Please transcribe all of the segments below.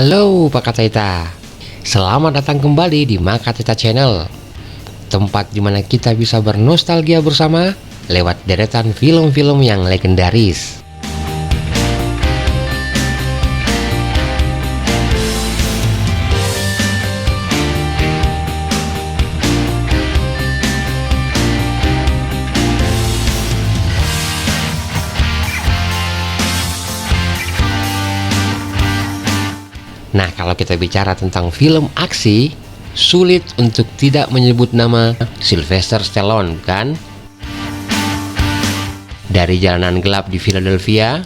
Halo Pak Kataita, selamat datang kembali di Makataita Channel, tempat dimana kita bisa bernostalgia bersama lewat deretan film-film yang legendaris. Nah, kalau kita bicara tentang film aksi, sulit untuk tidak menyebut nama Sylvester Stallone, kan? Dari jalanan gelap di Philadelphia,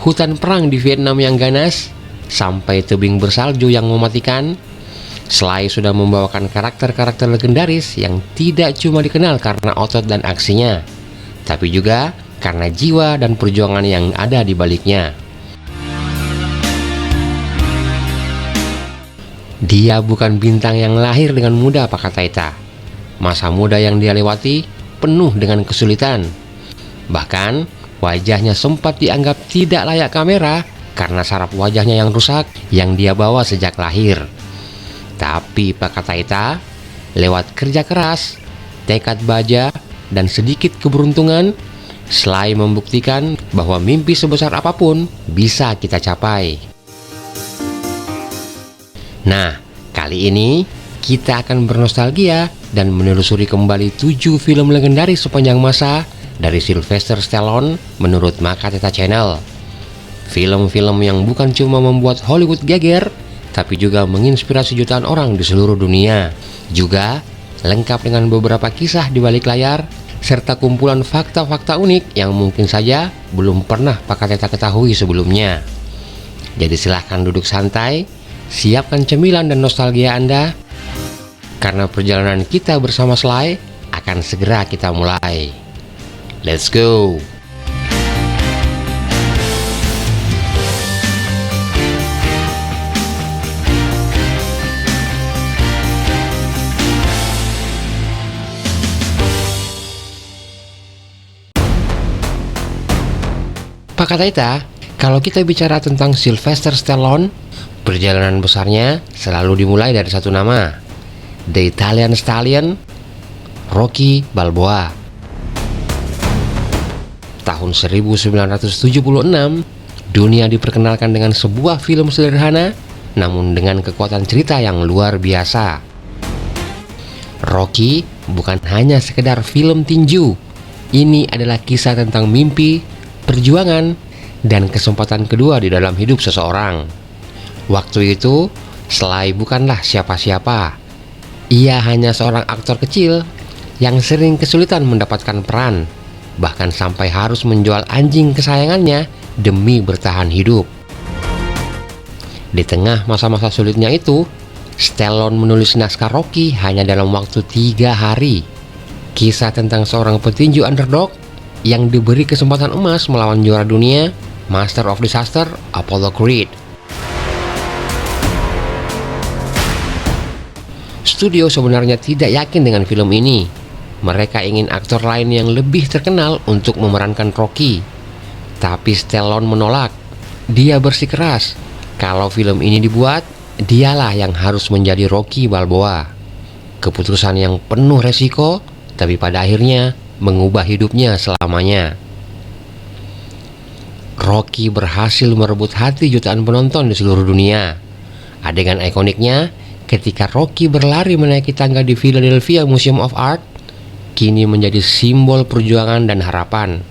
hutan perang di Vietnam yang ganas, sampai tebing bersalju yang mematikan, Sly sudah membawakan karakter-karakter legendaris yang tidak cuma dikenal karena otot dan aksinya, tapi juga karena jiwa dan perjuangan yang ada di baliknya. Dia bukan bintang yang lahir dengan mudah, Pak Kataita. Masa muda yang dia lewati penuh dengan kesulitan. Bahkan wajahnya sempat dianggap tidak layak kamera karena saraf wajahnya yang rusak yang dia bawa sejak lahir. Tapi Pak Kataita, lewat kerja keras, tekad baja, dan sedikit keberuntungan, Sly membuktikan bahwa mimpi sebesar apapun bisa kita capai. Nah, kali ini kita akan bernostalgia dan menelusuri kembali 7 film legendaris sepanjang masa dari Sylvester Stallone menurut Makataita Channel. Film-film yang bukan cuma membuat Hollywood geger, tapi juga menginspirasi jutaan orang di seluruh dunia. Juga lengkap dengan beberapa kisah di balik layar, serta kumpulan fakta-fakta unik yang mungkin saja belum pernah Pak Kataita ketahui sebelumnya. Jadi silahkan duduk santai, siapkan cemilan dan nostalgia Anda, karena perjalanan kita bersama Sly akan segera kita mulai. Let's go! Pak Kataita, kalau kita bicara tentang Sylvester Stallone, perjalanan besarnya selalu dimulai dari satu nama, The Italian Stallion, Rocky Balboa. Tahun 1976, dunia diperkenalkan dengan sebuah film sederhana, namun dengan kekuatan cerita yang luar biasa. Rocky bukan hanya sekedar film tinju, ini adalah kisah tentang mimpi, perjuangan, dan kesempatan kedua di dalam hidup seseorang. Waktu itu, Sly bukanlah siapa-siapa. Ia hanya seorang aktor kecil yang sering kesulitan mendapatkan peran, bahkan sampai harus menjual anjing kesayangannya demi bertahan hidup. Di tengah masa-masa sulitnya itu, Stallone menulis naskah Rocky hanya dalam waktu 3 hari. Kisah tentang seorang petinju underdog yang diberi kesempatan emas melawan juara dunia, Master of Disaster, Apollo Creed. Studio sebenarnya tidak yakin dengan film ini. Mereka ingin aktor lain yang lebih terkenal untuk memerankan Rocky. Tapi Stallone menolak. Dia bersikeras, kalau film ini dibuat, dialah yang harus menjadi Rocky Balboa. Keputusan yang penuh resiko, tapi pada akhirnya mengubah hidupnya selamanya. Rocky berhasil merebut hati jutaan penonton di seluruh dunia. Adegan ikoniknya ketika Rocky berlari menaiki tangga di Philadelphia Museum of Art kini menjadi simbol perjuangan dan harapan.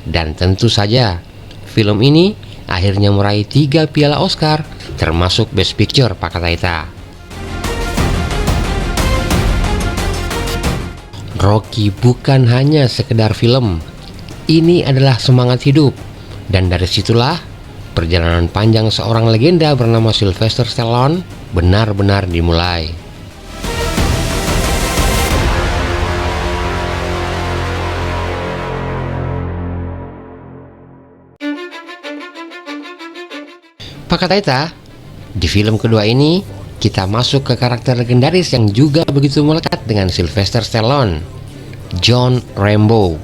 Dan tentu saja, film ini akhirnya meraih 3 piala Oscar, termasuk Best Picture, Pak Kataita. Rocky bukan hanya sekedar film, ini adalah semangat hidup. Dan dari situlah perjalanan panjang seorang legenda bernama Sylvester Stallone benar-benar dimulai. Pak Kataita, di film kedua ini kita masuk ke karakter legendaris yang juga begitu melekat dengan Sylvester Stallone, John Rambo.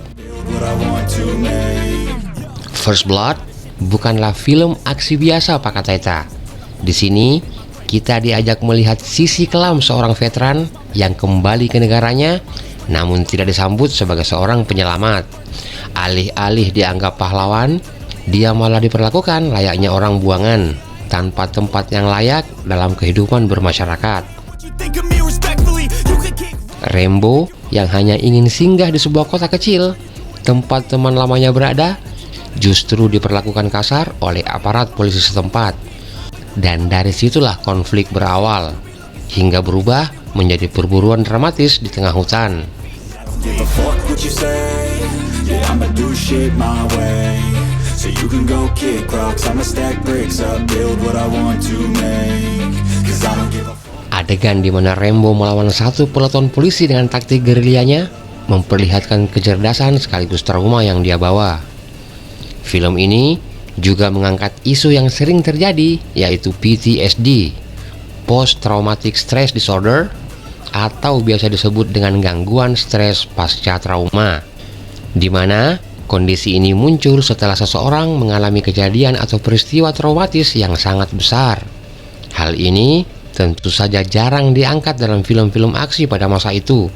First Blood bukanlah film aksi biasa, Pak Kataita. Di sini kita diajak melihat sisi kelam seorang veteran yang kembali ke negaranya namun tidak disambut sebagai seorang penyelamat. Alih-alih dianggap pahlawan, dia malah diperlakukan layaknya orang buangan tanpa tempat yang layak dalam kehidupan bermasyarakat. Rambo yang hanya ingin singgah di sebuah kota kecil tempat teman lamanya berada, justru diperlakukan kasar oleh aparat polisi setempat. Dan dari situlah konflik berawal, hingga berubah menjadi perburuan dramatis di tengah hutan. Adegan di mana Rambo melawan satu peleton polisi dengan taktik gerilyanya memperlihatkan kecerdasan sekaligus trauma yang dia bawa. Film ini juga mengangkat isu yang sering terjadi, yaitu PTSD, Post Traumatic Stress Disorder, atau biasa disebut dengan gangguan stres pasca trauma, di mana kondisi ini muncul setelah seseorang mengalami kejadian atau peristiwa traumatis yang sangat besar. Hal ini tentu saja jarang diangkat dalam film-film aksi pada masa itu,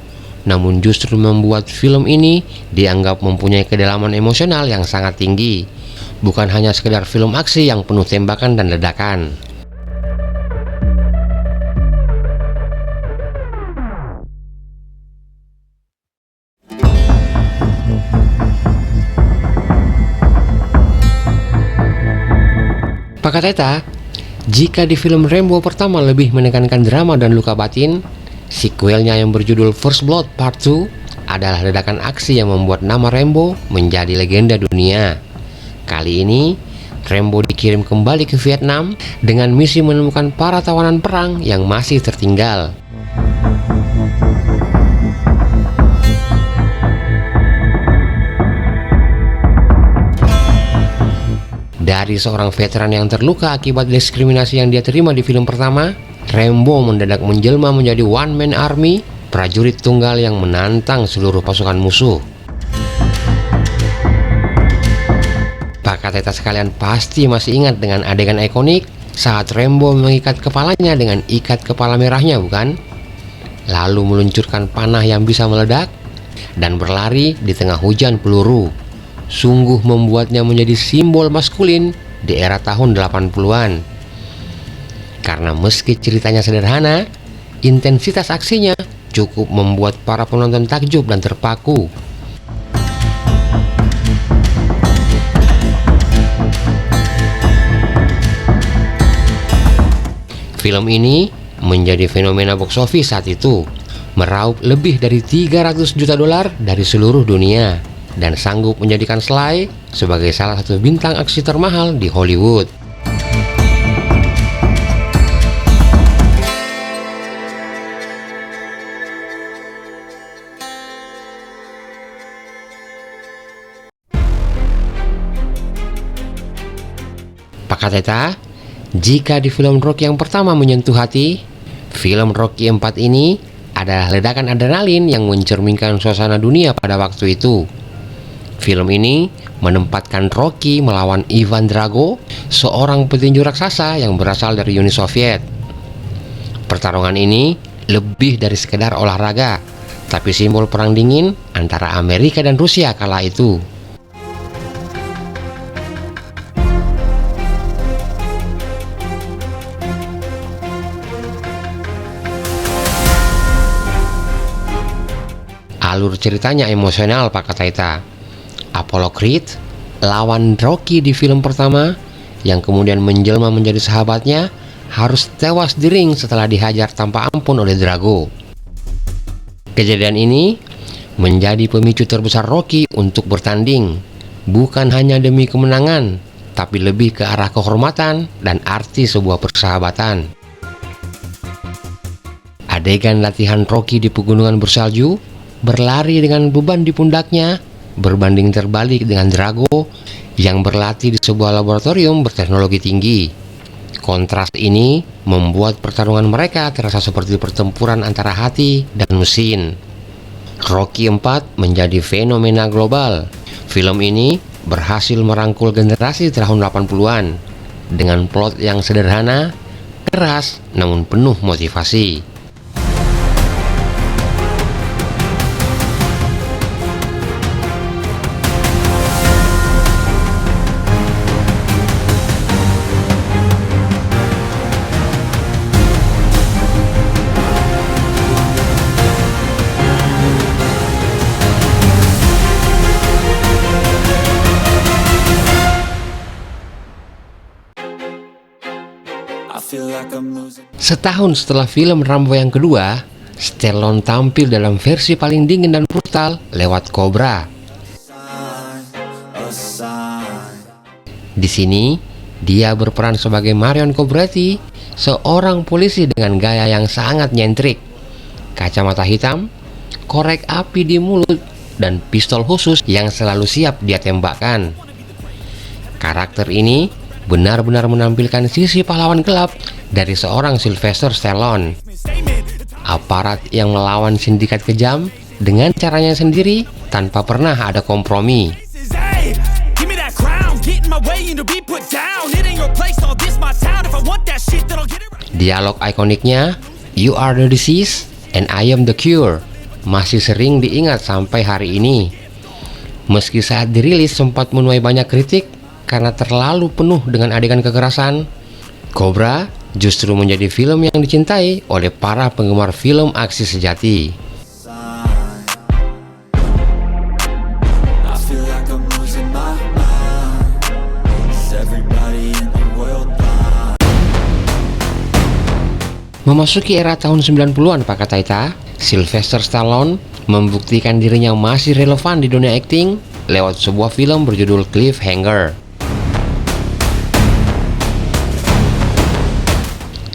namun justru membuat film ini dianggap mempunyai kedalaman emosional yang sangat tinggi. Bukan hanya sekedar film aksi yang penuh tembakan dan ledakan. Pak Kateta, jika di film Rambo pertama lebih menekankan drama dan luka batin, sequelnya yang berjudul First Blood Part 2 adalah ledakan aksi yang membuat nama Rambo menjadi legenda dunia. Kali ini, Rambo dikirim kembali ke Vietnam dengan misi menemukan para tawanan perang yang masih tertinggal. Dari seorang veteran yang terluka akibat diskriminasi yang dia terima di film pertama, Rambo mendadak menjelma menjadi one man army, prajurit tunggal yang menantang seluruh pasukan musuh. Pak Kateta sekalian pasti masih ingat dengan adegan ikonik saat Rambo mengikat kepalanya dengan ikat kepala merahnya, bukan? Lalu meluncurkan panah yang bisa meledak dan berlari di tengah hujan peluru. Sungguh membuatnya menjadi simbol maskulin di era tahun 80-an. Karena meski ceritanya sederhana, intensitas aksinya cukup membuat para penonton takjub dan terpaku. Film ini menjadi fenomena box office saat itu, meraup lebih dari 300 juta dolar dari seluruh dunia, dan sanggup menjadikan Sly sebagai salah satu bintang aksi termahal di Hollywood. Pak Kateta, jika di film Rocky yang pertama menyentuh hati, film Rocky 4 ini adalah ledakan adrenalin yang mencerminkan suasana dunia pada waktu itu. Film ini menempatkan Rocky melawan Ivan Drago, seorang petinju raksasa yang berasal dari Uni Soviet. Pertarungan ini lebih dari sekedar olahraga, tapi simbol perang dingin antara Amerika dan Rusia kala itu. Alur ceritanya emosional, Pak Kateta. Apollo Creed lawan Rocky di film pertama yang kemudian menjelma menjadi sahabatnya harus tewas di ring setelah dihajar tanpa ampun oleh Drago. Kejadian ini menjadi pemicu terbesar Rocky untuk bertanding, bukan hanya demi kemenangan, tapi lebih ke arah kehormatan dan arti sebuah persahabatan. Adegan latihan Rocky di pegunungan bersalju, berlari dengan beban di pundaknya, berbanding terbalik dengan Drago yang berlatih di sebuah laboratorium berteknologi tinggi. Kontras ini membuat pertarungan mereka terasa seperti pertempuran antara hati dan mesin. Rocky 4 menjadi fenomena global. Film ini berhasil merangkul generasi tahun 80-an dengan plot yang sederhana keras namun penuh motivasi. Setahun setelah film Rambo yang kedua, Stallone tampil dalam versi paling dingin dan brutal lewat Cobra. Di sini, dia berperan sebagai Marion Cobretti, seorang polisi dengan gaya yang sangat nyentrik, kacamata hitam, korek api di mulut, dan pistol khusus yang selalu siap dia tembakkan. Karakter ini benar-benar menampilkan sisi pahlawan gelap dari seorang Sylvester Stallone. Aparat yang melawan sindikat kejam dengan caranya sendiri tanpa pernah ada kompromi. Dialog ikoniknya, "You are the disease and I am the cure," masih sering diingat sampai hari ini. Meski saat dirilis sempat menuai banyak kritik karena terlalu penuh dengan adegan kekerasan, Cobra justru menjadi film yang dicintai oleh para penggemar film aksi sejati. Memasuki era tahun 90-an Pak Kataita, Sylvester Stallone membuktikan dirinya masih relevan di dunia akting lewat sebuah film berjudul Cliffhanger.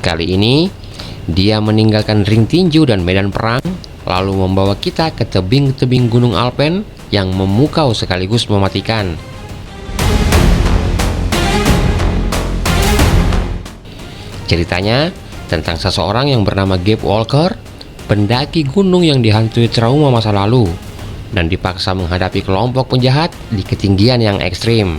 Kali ini, dia meninggalkan ring tinju dan medan perang, lalu membawa kita ke tebing-tebing Gunung Alpen yang memukau sekaligus mematikan. Ceritanya tentang seseorang yang bernama Gabe Walker, pendaki gunung yang dihantui trauma masa lalu, dan dipaksa menghadapi kelompok penjahat di ketinggian yang ekstrim.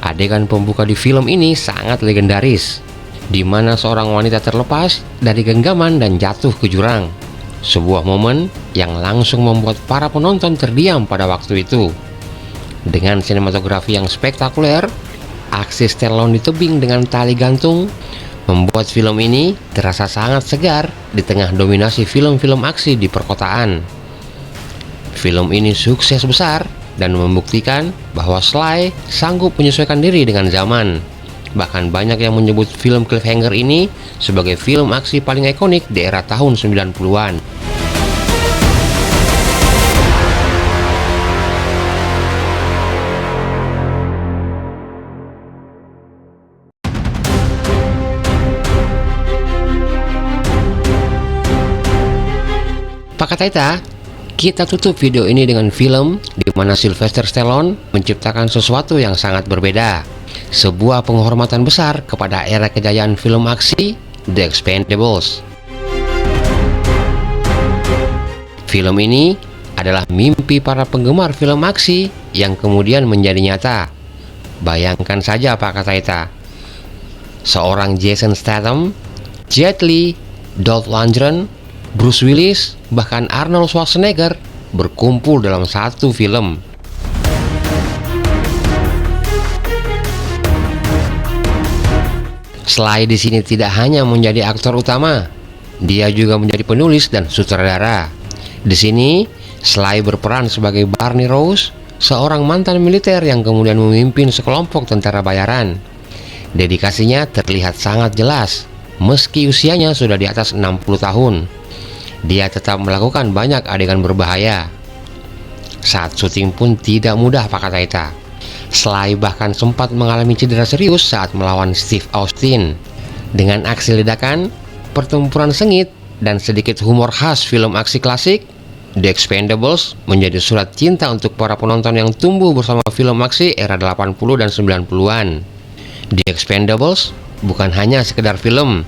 Adegan pembuka di film ini sangat legendaris, di mana seorang wanita terlepas dari genggaman dan jatuh ke jurang. Sebuah momen yang langsung membuat para penonton terdiam pada waktu itu. Dengan sinematografi yang spektakuler, aksi Stallone di tebing dengan tali gantung membuat film ini terasa sangat segar di tengah dominasi film-film aksi di perkotaan. Film ini sukses besar dan membuktikan bahwa Sly sanggup menyesuaikan diri dengan zaman. Bahkan banyak yang menyebut film Cliffhanger ini sebagai film aksi paling ikonik di era tahun 90-an. Pak Kataita, kita tutup video ini dengan film di mana Sylvester Stallone menciptakan sesuatu yang sangat berbeda. Sebuah penghormatan besar kepada era kejayaan film aksi The Expendables. Film ini adalah mimpi para penggemar film aksi yang kemudian menjadi nyata. Bayangkan saja Pak Kataita, seorang Jason Statham, Jet Li, Dolph Lundgren, Bruce Willis, bahkan Arnold Schwarzenegger berkumpul dalam satu film. Sly di sini tidak hanya menjadi aktor utama, dia juga menjadi penulis dan sutradara. Di sini, Sly berperan sebagai Barney Rose, seorang mantan militer yang kemudian memimpin sekelompok tentara bayaran. Dedikasinya terlihat sangat jelas, meski usianya sudah di atas 60 tahun. Dia tetap melakukan banyak adegan berbahaya. Saat syuting pun tidak mudah Pak Kataita. Sly bahkan sempat mengalami cedera serius saat melawan Steve Austin. Dengan aksi ledakan, pertempuran sengit, dan sedikit humor khas film aksi klasik, The Expendables menjadi surat cinta untuk para penonton yang tumbuh bersama film aksi era 80 dan 90-an. The Expendables bukan hanya sekedar film,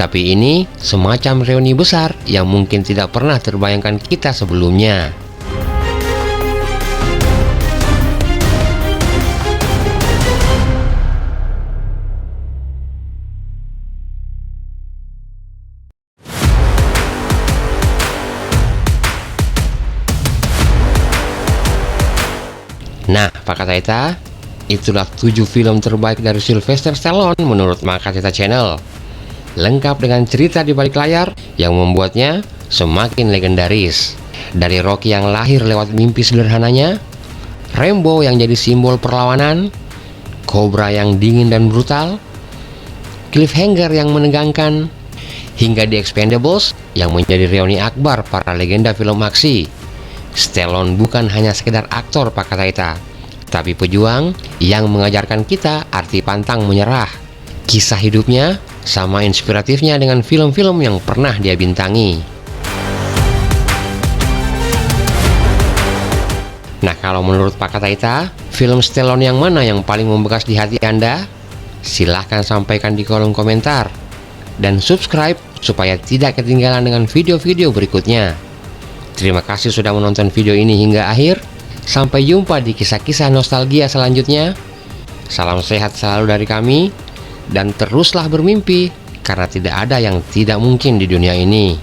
tapi ini semacam reuni besar yang mungkin tidak pernah terbayangkan kita sebelumnya. Nah, Pak Kataita, itulah 7 film terbaik dari Sylvester Stallone menurut Makatita Channel. Lengkap dengan cerita di balik layar yang membuatnya semakin legendaris. Dari Rocky yang lahir lewat mimpi sederhananya, Rambo yang jadi simbol perlawanan, Cobra yang dingin dan brutal, Cliffhanger yang menegangkan, hingga The Expendables yang menjadi reuni akbar para legenda film aksi. Stallone bukan hanya sekedar aktor Pak Kataita, tapi pejuang yang mengajarkan kita arti pantang menyerah. Kisah hidupnya sama inspiratifnya dengan film-film yang pernah dia bintangi. Nah, kalau menurut Pak Kataita, film Stallone yang mana yang paling membekas di hati Anda? Silahkan sampaikan di kolom komentar. Dan subscribe supaya tidak ketinggalan dengan video-video berikutnya. Terima kasih sudah menonton video ini hingga akhir. Sampai jumpa di kisah-kisah nostalgia selanjutnya. Salam sehat selalu dari kami. Dan teruslah bermimpi, karena tidak ada yang tidak mungkin di dunia ini.